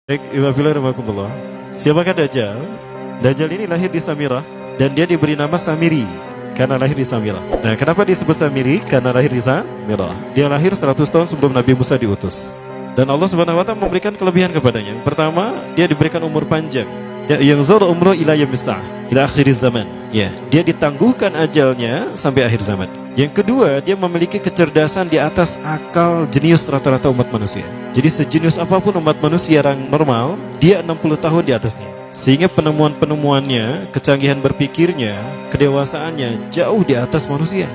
Baik, Iwabillah. Siapakah Dajjal? Dajjal ini lahir di Samirah dan dia diberi nama Samiri karena lahir di Samirah. Nah, kenapa disebut Samiri? Karena lahir di Samirah. Dia lahir 100 tahun sebelum Nabi Musa diutus. Dan Allah Subhanahu wa taala memberikan kelebihan kepadanya. Yang pertama, dia diberikan umur panjang. Ya, yang zara umru ila yaumissah, ila akhir zaman. Ya, dia ditangguhkan ajalnya sampai akhir zaman. Yang kedua, dia memiliki kecerdasan di atas akal jenius rata-rata umat manusia. Jadi sejenius apapun umat manusia yang normal, dia 60 tahun di atasnya. Sehingga penemuan-penemuannya, kecanggihan berpikirnya, kedewasaannya jauh di atas manusia.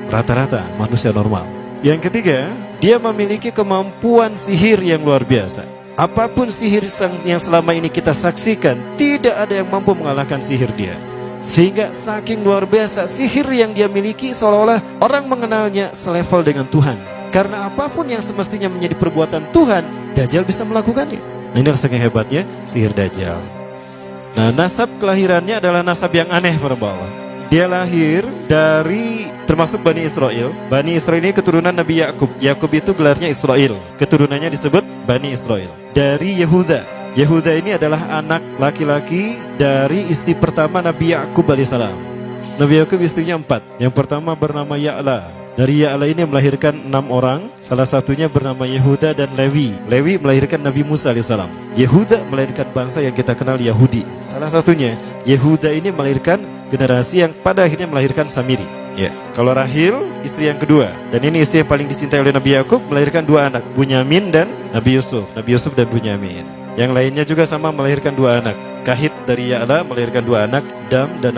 Rata-rata manusia normal. Yang ketiga, dia memiliki kemampuan sihir yang luar biasa. Apapun sihir yang selama ini kita saksikan, tidak ada yang mampu mengalahkan sihir dia. Sehingga saking luar biasa sihir yang dia miliki, seolah-olah orang mengenalnya selevel dengan Tuhan. Karena apapun yang semestinya menjadi perbuatan Tuhan, Dajjal bisa melakukannya. Nah, ini saking hebatnya sihir Dajjal. Nah, nasab kelahirannya adalah nasab yang aneh para Allah. Dia lahir dari termasuk Bani Israel. Bani Israel ini keturunan Nabi Yakub. Yakub itu gelarnya Israel. Keturunannya disebut Bani Israel. Dari Yehuda. Yehuda ini adalah anak laki-laki dari istri pertama Nabi Yakub alaihissalam. Nabi Yakub istrinya 4. Yang pertama bernama Ya'la. Dari Ya'la ini melahirkan 6 orang. Salah satunya bernama Yehuda dan Lewi. Lewi melahirkan Nabi Musa alaihissalam. Yehuda melahirkan bangsa yang kita kenal Yahudi. Salah satunya Yehuda ini melahirkan generasi yang pada akhirnya melahirkan Samiri. Ya, kalau Rahil istri yang kedua, dan ini istri yang paling dicintai oleh Nabi Yakub, melahirkan 2 anak, Bunyamin dan Nabi Yusuf. Nabi Yusuf dan Bunyamin. Yang lainnya juga sama melahirkan 2 anak. Kahit dari Ya'la melahirkan 2 anak, Dam dan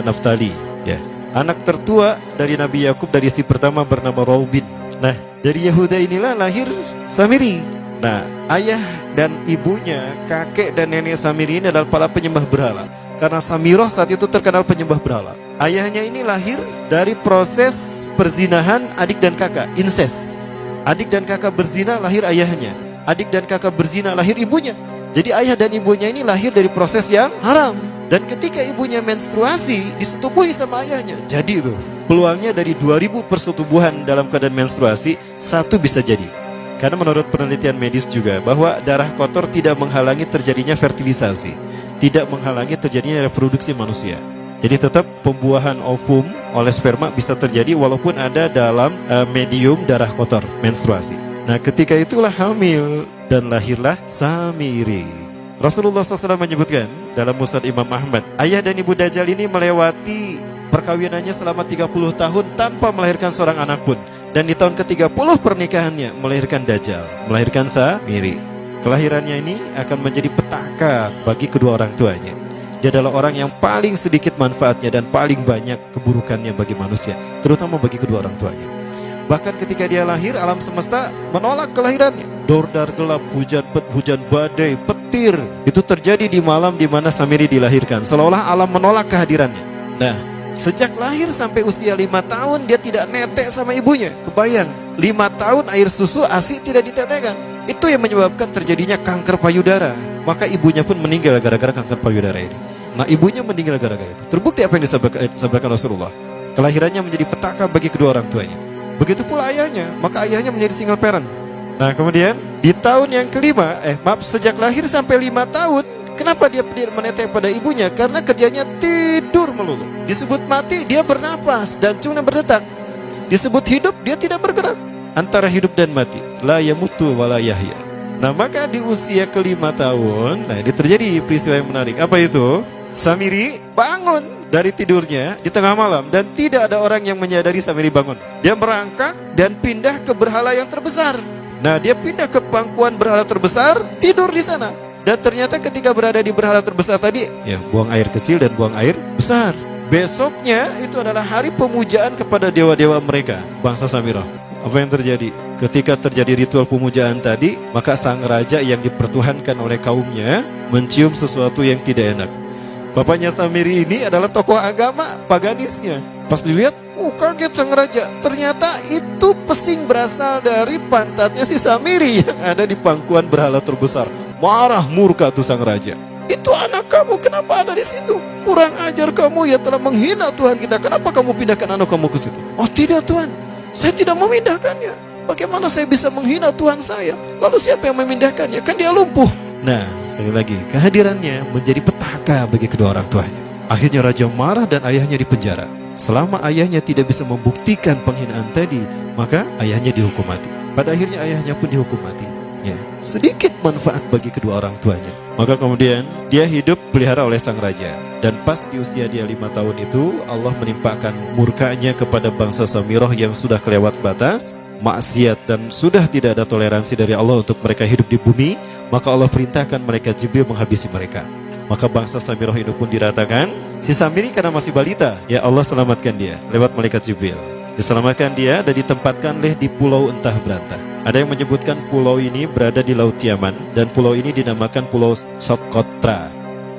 Naftali. Ya. Anak tertua dari Nabi Yakub dari istri pertama bernama Raubin. Nah, dari Yehuda inilah lahir Samiri. Nah, ayah dan ibunya, kakek dan nenek Samiri ini adalah para penyembah berhala. Karena Samirah saat itu terkenal penyembah berhala. Ayahnya ini lahir dari proses perzinahan adik dan kakak, incest. Adik dan kakak berzina, lahir ayahnya. Adik dan kakak berzina, lahir ibunya. Jadi ayah dan ibunya ini lahir dari proses yang haram. Dan ketika ibunya menstruasi, disetubuhi sama ayahnya. Jadi itu peluangnya dari 2000 persetubuhan dalam keadaan menstruasi, 1 bisa jadi. Karena menurut penelitian medis juga bahwa darah kotor tidak menghalangi terjadinya fertilisasi, tidak menghalangi terjadinya reproduksi manusia. Jadi tetap pembuahan ovum oleh sperma bisa terjadi walaupun ada dalam medium darah kotor, menstruasi. Nah, ketika itulah hamil dan lahirlah Samiri. Rasulullah SAW menyebutkan dalam Musnad Imam Ahmad, ayah dan ibu Dajjal ini melewati perkawinannya selama 30 tahun tanpa melahirkan seorang anak pun. Dan di tahun ke-30 pernikahannya melahirkan Dajjal, melahirkan Samiri. Kelahirannya ini akan menjadi petaka bagi kedua orang tuanya. Dia adalah orang yang paling sedikit manfaatnya dan paling banyak keburukannya bagi manusia, terutama bagi kedua orang tuanya. Bahkan ketika dia lahir, alam semesta menolak kelahirannya. Dordar gelap, hujan badai, petir, itu terjadi di malam di mana Samiri dilahirkan. Seolah-olah alam menolak kehadirannya. Nah, sejak lahir sampai usia 5 tahun dia tidak netek sama ibunya. Kebayang, 5 tahun air susu ASI tidak ditetekkan. Itu yang menyebabkan terjadinya kanker payudara. Maka ibunya pun meninggal gara-gara kanker payudara ini. Nah, ibunya meninggal gara-gara itu. Terbukti apa yang disampaikan Rasulullah. Kelahirannya menjadi petaka bagi kedua orang tuanya. Begitu pula ayahnya, maka ayahnya menjadi single parent. Nah, kemudian di tahun yang kelima, sejak lahir sampai 5 tahun, kenapa dia menetek pada ibunya? Karena kerjanya tidur melulu. Disebut mati, dia bernafas dan cuma berdetak. Disebut hidup, dia tidak bergerak. Antara hidup dan mati, la yamutu wa la yahya. Nah, maka di usia ke-5 tahun, nah ini terjadi peristiwa yang menarik. Apa itu? Samiri bangun dari tidurnya di tengah malam dan tidak ada orang yang menyadari Samiri bangun. Dia merangkak dan pindah ke berhala yang terbesar. Nah, dia pindah ke pangkuan berhala terbesar, tidur di sana. Dan ternyata ketika berada di berhala terbesar tadi, ya buang air kecil dan buang air besar. Besoknya itu adalah hari pemujaan kepada dewa-dewa mereka, bangsa Samirah. Apa yang terjadi? Ketika terjadi ritual pemujaan tadi, maka sang raja yang dipertuhankan oleh kaumnya mencium sesuatu yang tidak enak. Bapaknya Samiri ini adalah tokoh agama paganisnya. Pas dilihat, kaget sang raja. Ternyata itu pesing berasal dari pantatnya si Samiri yang ada di pangkuan berhala terbesar. Marah murka tuh sang raja. Itu anak kamu, kenapa ada di situ? Kurang ajar kamu, ya telah menghina Tuhan kita. Kenapa kamu pindahkan anak kamu ke situ? Oh tidak Tuhan, saya tidak memindahkannya. Bagaimana saya bisa menghina Tuhan saya? Lalu siapa yang memindahkannya? Kan dia lumpuh. Nah, sekali lagi, kehadirannya menjadi petaka bagi kedua orang tuanya. Akhirnya raja marah dan ayahnya dipenjara. Selama ayahnya tidak bisa membuktikan penghinaan tadi, maka ayahnya dihukum mati. Pada akhirnya ayahnya pun dihukum mati. Ya, sedikit manfaat bagi kedua orang tuanya. Maka kemudian dia hidup pelihara oleh sang raja. Dan pas di usia dia 5 tahun itu, Allah menimpakan murkanya kepada bangsa Samirah yang sudah kelewat batas, maksiat, dan sudah tidak ada toleransi dari Allah untuk mereka hidup di bumi. Maka Allah perintahkan mereka Jibril menghabisi mereka. Maka bangsa Samirah itu pun diratakan. Si Samiri karena masih balita, ya Allah selamatkan dia lewat malaikat Jibril. Diselamatkan dia dan ditempatkan di pulau entah berantah. Ada yang menyebutkan pulau ini berada di Laut Yaman, dan pulau ini dinamakan Pulau Socotra.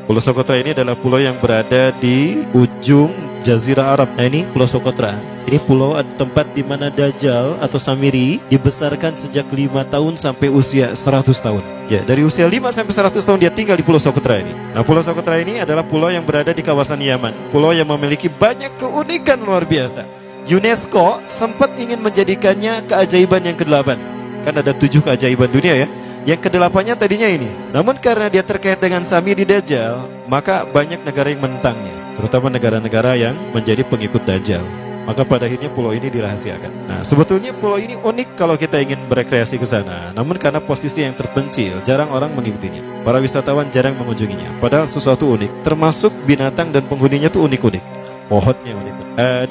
Pulau Socotra ini adalah pulau yang berada di ujung Jazirah Arab. Nah, ini Pulau Socotra. Ini pulau tempat di mana Dajjal atau Samiri dibesarkan sejak 5 tahun sampai usia 100 tahun. Ya, dari usia 5 sampai 100 tahun dia tinggal di Pulau Socotra ini. Nah, Pulau Socotra ini adalah pulau yang berada di kawasan Yaman. Pulau yang memiliki banyak keunikan luar biasa. UNESCO sempat ingin menjadikannya keajaiban yang ke-8. Kan ada 7 keajaiban dunia ya. Yang ke-8-nya tadinya ini. Namun karena dia terkait dengan Samiri Dajjal, maka banyak negara yang menentangnya, terutama negara-negara yang menjadi pengikut Dajjal. Maka pada akhirnya pulau ini dirahasiakan. Nah, sebetulnya pulau ini unik kalau kita ingin berekreasi ke sana. Namun karena posisi yang terpencil, jarang orang mengikutinya. Para wisatawan jarang mengunjunginya. Padahal sesuatu unik, termasuk binatang dan penghuninya tuh unik-unik. Pohonnya unik.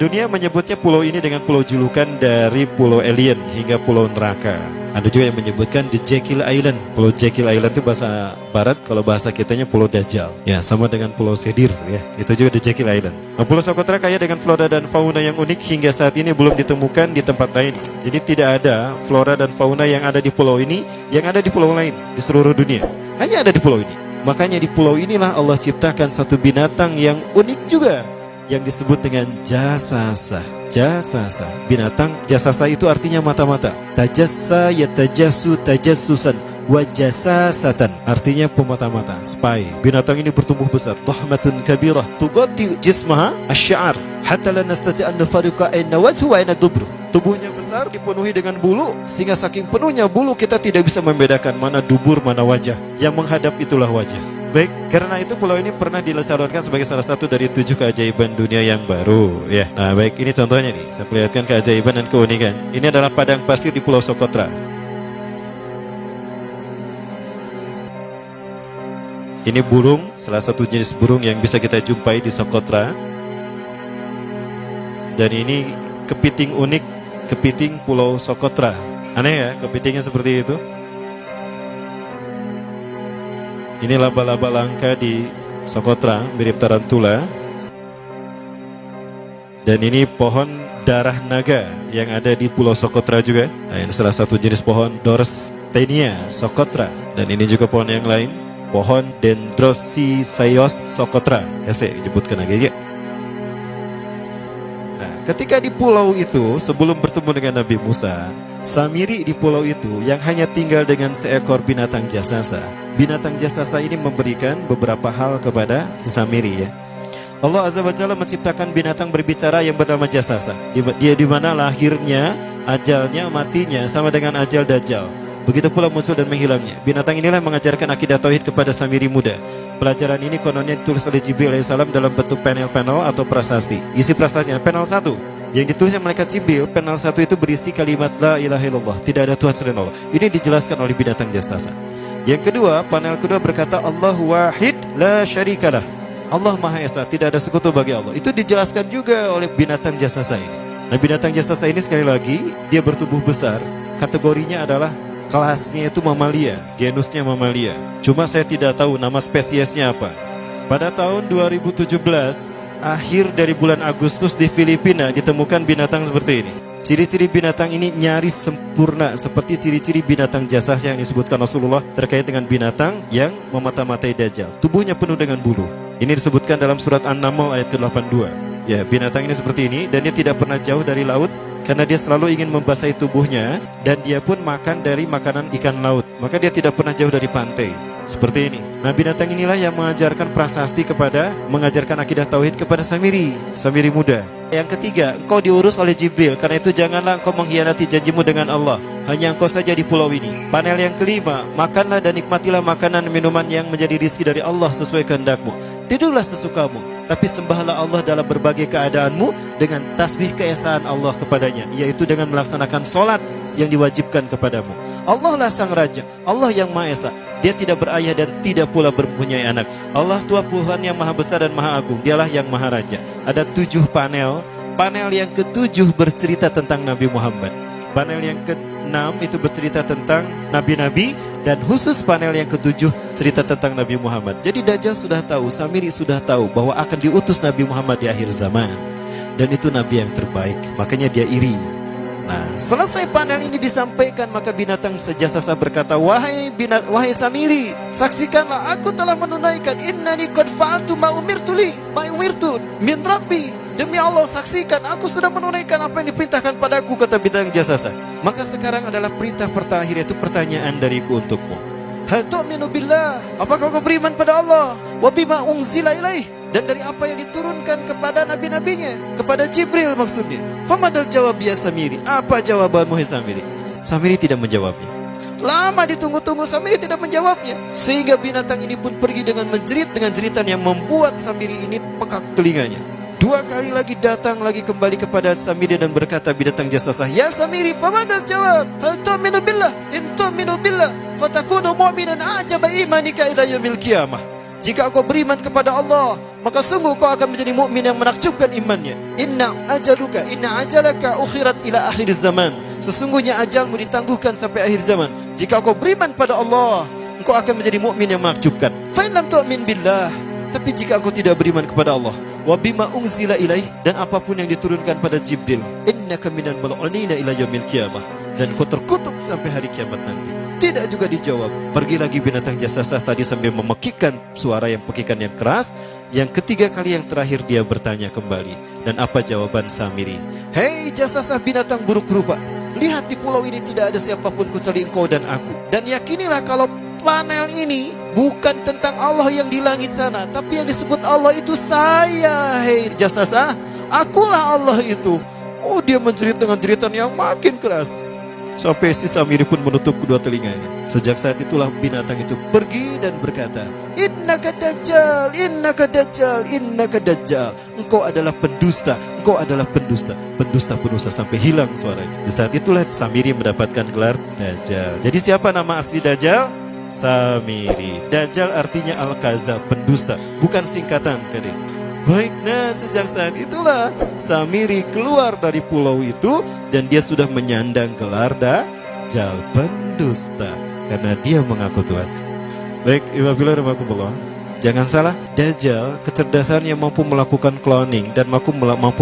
Dunia menyebutnya pulau ini dengan pulau julukan dari pulau alien hingga pulau neraka. Ada juga yang menyebutkan The Jekyll Island. Pulau Jekyll Island itu bahasa barat, kalau bahasa kitanya Pulau Dajjal. Ya, sama dengan Pulau Sedir ya. Itu juga The Jekyll Island. Nah, Pulau Socotra kaya dengan flora dan fauna yang unik hingga saat ini belum ditemukan di tempat lain. Jadi tidak ada flora dan fauna yang ada di pulau ini yang ada di pulau lain di seluruh dunia. Hanya ada di pulau ini. Makanya di pulau inilah Allah ciptakan satu binatang yang unik juga, yang disebut dengan jasasa. Jasasa, binatang jasasa itu artinya mata-mata. Tajassa yatajassu tajassusan wa jasasatan, artinya pemata-mata, spy. Binatang ini bertumbuh besar, dhahmatun kabirah tughatti jismaha asy-sya'ar hatta la nastati' an nafariqa ayna wajhu wa ayna dubru. Tubuhnya besar, dipenuhi dengan bulu, sehingga saking penuhnya bulu kita tidak bisa membedakan mana dubur mana wajah. Yang menghadap itulah wajah. Baik, karena itu pulau ini pernah dicalonkan sebagai salah satu dari 7 keajaiban dunia yang baru ya. Nah, baik, ini contohnya nih. Saya perlihatkan keajaiban dan keunikan. Ini adalah padang pasir di Pulau Socotra. Ini burung, salah satu jenis burung yang bisa kita jumpai di Socotra. Dan ini kepiting unik, kepiting Pulau Socotra. Aneh ya, kepitingnya seperti itu. Ini laba-laba langka di Socotra, mirip tarantula. Dan ini pohon darah naga yang ada di Pulau Socotra juga. Nah, ini salah satu jenis pohon Dorstenia Socotra. Dan ini juga pohon yang lain, pohon Dendrosisaios Socotra. Ya, saya sebutkan lagi ya. Nah, ketika di pulau itu, sebelum bertemu dengan Nabi Musa, Samiri di pulau itu yang hanya tinggal dengan seekor binatang jasasa. Binatang jasasa ini memberikan beberapa hal kepada si Samiri ya. Allah Azza wa Jalla menciptakan binatang berbicara yang bernama jasasa. Dia di mana lahirnya, ajalnya, matinya sama dengan ajal Dajjal. Begitu pula muncul dan menghilangnya. Binatang inilah yang mengajarkan akidah tauhid kepada Samiri muda. Pelajaran ini kononnya ditulis oleh Jibril alaihissalam dalam bentuk panel-panel atau prasasti. Isi prasastinya panel 1 yang ditulis oleh malaikat Jibril, panel 1 itu berisi kalimat la ilaha illallah, tidak ada Tuhan selain Allah. Ini dijelaskan oleh binatang jasasa. Yang kedua, panel kedua berkata Allahu wahid la syarikalah. Allah Maha Esa, tidak ada sekutu bagi Allah. Itu dijelaskan juga oleh binatang jasasa ini. Nah, binatang jasasa ini sekali lagi dia bertubuh besar. Kategorinya adalah kelasnya itu mamalia, genusnya mamalia. Cuma saya tidak tahu nama spesiesnya apa. Pada tahun 2017, akhir dari bulan Agustus di Filipina ditemukan binatang seperti ini. Ciri-ciri binatang ini nyaris sempurna seperti ciri-ciri binatang jasasa yang disebutkan Rasulullah terkait dengan binatang yang memata-matai Dajjal. Tubuhnya penuh dengan bulu. Ini disebutkan dalam surat An-Naml ayat ke-82. Ya, binatang ini seperti ini dan dia tidak pernah jauh dari laut karena dia selalu ingin membasahi tubuhnya dan dia pun makan dari makanan ikan laut. Maka dia tidak pernah jauh dari pantai. Seperti ini. Nah, binatang inilah yang mengajarkan prasasti mengajarkan akidah tauhid kepada Samiri muda. Yang ketiga, engkau diurus oleh Jibril, karena itu janganlah engkau mengkhianati janjimu dengan Allah. hanya engkau saja di pulau ini. Panel yang kelima, makanlah dan nikmatilah makanan minuman yang menjadi rizki dari Allah sesuai kehendakmu. Tidurlah sesukamu, tapi sembahlah Allah dalam berbagai keadaanmu dengan tasbih keesaan Allah kepadanya, yaitu dengan melaksanakan solat yang diwajibkan kepadamu. Allah lah sang raja, Allah yang Maha Esa. Dia tidak berayah dan tidak pula mempunyai anak. Allah Tuhan Tuhan yang maha besar dan maha agung. Dialah yang maha raja. Ada 7 panel. Panel yang ke-7 bercerita tentang Nabi Muhammad. Panel yang ke-6 itu bercerita tentang nabi-nabi, dan khusus panel yang ke-7 cerita tentang Nabi Muhammad. Jadi Dajjal sudah tahu, Samiri sudah tahu bahwa akan diutus Nabi Muhammad di akhir zaman, dan itu nabi yang terbaik. Makanya dia iri. Nah, selesai panel ini disampaikan, maka binatang sejasasa berkata, wahai Samiri, saksikanlah aku telah menunaikan, innani qad fa'altu ma umirtu min rabbi. Demi Allah, saksikan aku sudah menunaikan apa yang diperintahkan padaku, kata binatang jasasa. Maka sekarang adalah perintah terakhir, yaitu pertanyaan dariku untukmu. Hal tu'minu billah, apakah kau beriman pada Allah? Wa bima unzila ilaih, dan dari apa yang diturunkan kepada nabi-nabinya, kepada Jibril maksudnya. Famadal jawab ya Samiri, apa jawabanmu hai Samiri? Samiri tidak menjawabnya. Lama ditunggu-tunggu, Samiri tidak menjawabnya, sehingga binatang ini pun pergi dengan menjerit dengan jeritan yang membuat Samiri ini pekak telinganya. 2 kali lagi datang lagi kembali kepada Samiri dan berkata binatang jasasa, ya Samiri, famadal jawab? Hal tu'minu billah, in tu'minu billah fatakunu mu'minan a'jaba imanika ila yaumil qiyamah. Jika kau beriman kepada Allah, maka sungguh kau akan menjadi mukmin yang menakjubkan imannya. Inna ajalaka ukhirat ila akhir zaman. Sesungguhnya ajalmu ditangguhkan sampai akhir zaman. Jika kau beriman pada Allah, engkau akan menjadi mukmin yang menakjubkan. Fa in lam tu'min billah, tapi jika engkau tidak beriman kepada Allah, wa bima unzila ilaih, dan apapun yang diturunkan pada Jibril, innaka minal mal'unina ila yaumil qiyamah, dan kau terkutuk sampai hari kiamat nanti. Tidak juga dijawab. Pergi lagi binatang jasasa tadi sambil memekikkan suara yang pekikan yang keras. Yang ketiga kali yang terakhir dia bertanya kembali. Dan apa jawaban Samiri? Hei jasasa binatang buruk rupa, lihat di pulau ini tidak ada siapapun kecuali engkau dan aku. Dan yakinilah kalau panel ini bukan tentang Allah yang di langit sana, tapi yang disebut Allah itu saya. Hei jasasa, akulah Allah itu. Oh, dia menjerit dengan jeritan yang makin keras, sampai si Samiri pun menutup kedua telinganya. Sejak saat itulah binatang itu pergi dan berkata, innaka dajjal, innaka dajjal, innaka dajjal. Engkau adalah pendusta, engkau adalah pendusta, pendusta sampai hilang suaranya. Di saat itulah Samiri mendapatkan gelar Dajjal. Jadi siapa nama asli Dajjal? Samiri. Dajjal artinya Al-Kazab, pendusta, bukan singkatan kali. Baik, nah sejak saat itulah Samiri keluar dari pulau itu, dan dia sudah menyandang gelar Dajjal, pendusta, karena dia mengaku Tuhan. Baik, Iwabillah rahmatullah. Jangan salah, Dajjal kecerdasan yang mampu melakukan cloning dan mampu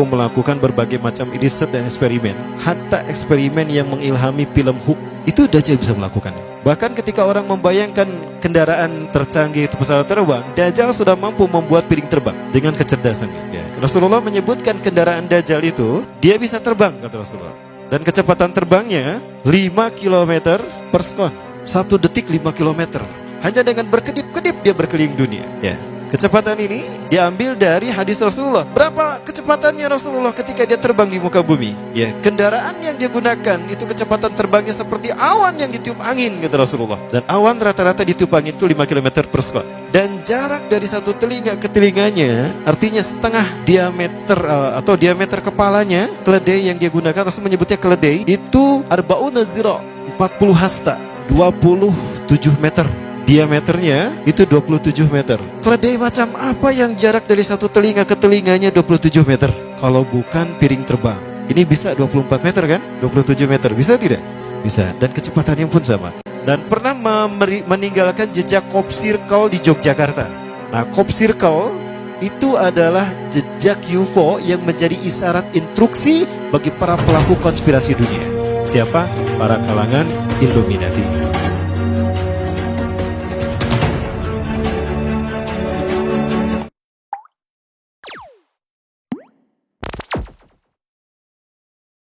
melakukan berbagai macam riset dan eksperimen. Hatta eksperimen yang mengilhami film Hook itu Dajjal bisa melakukan. Bahkan ketika orang membayangkan kendaraan tercanggih itu pesawat terbang, Dajjal sudah mampu membuat piring terbang dengan kecerdasannya. Ya. Rasulullah menyebutkan kendaraan Dajjal itu dia bisa terbang, kata Rasulullah. Dan kecepatan terbangnya 5 km per sekon. 1 detik 5 km. Hanya dengan berkedip-kedip dia berkeliling dunia. Ya. Kecepatan ini diambil dari hadis Rasulullah. Berapa kecepatannya Rasulullah ketika dia terbang di muka bumi? Ya, kendaraan yang dia gunakan itu kecepatan terbangnya seperti awan yang ditiup angin, kata Rasulullah. Dan awan rata-rata ditiup angin itu 5 km per sekon. Dan jarak dari satu telinga ke telinganya, artinya setengah diameter atau diameter kepalanya, keledai yang dia gunakan, Rasul menyebutnya keledai, itu arba'una zira, 40 hasta, 27 meter. Diameternya itu 27 meter. Keledai macam apa yang jarak dari satu telinga ke telinganya 27 meter? Kalau bukan piring terbang. Ini bisa 24 meter kan? 27 meter, bisa tidak? Bisa, dan kecepatannya pun sama. Dan pernah meninggalkan jejak Cop Circle di Yogyakarta. Nah, Cop Circle itu adalah jejak UFO yang menjadi isyarat instruksi bagi para pelaku konspirasi dunia. Siapa? Para kalangan Illuminati.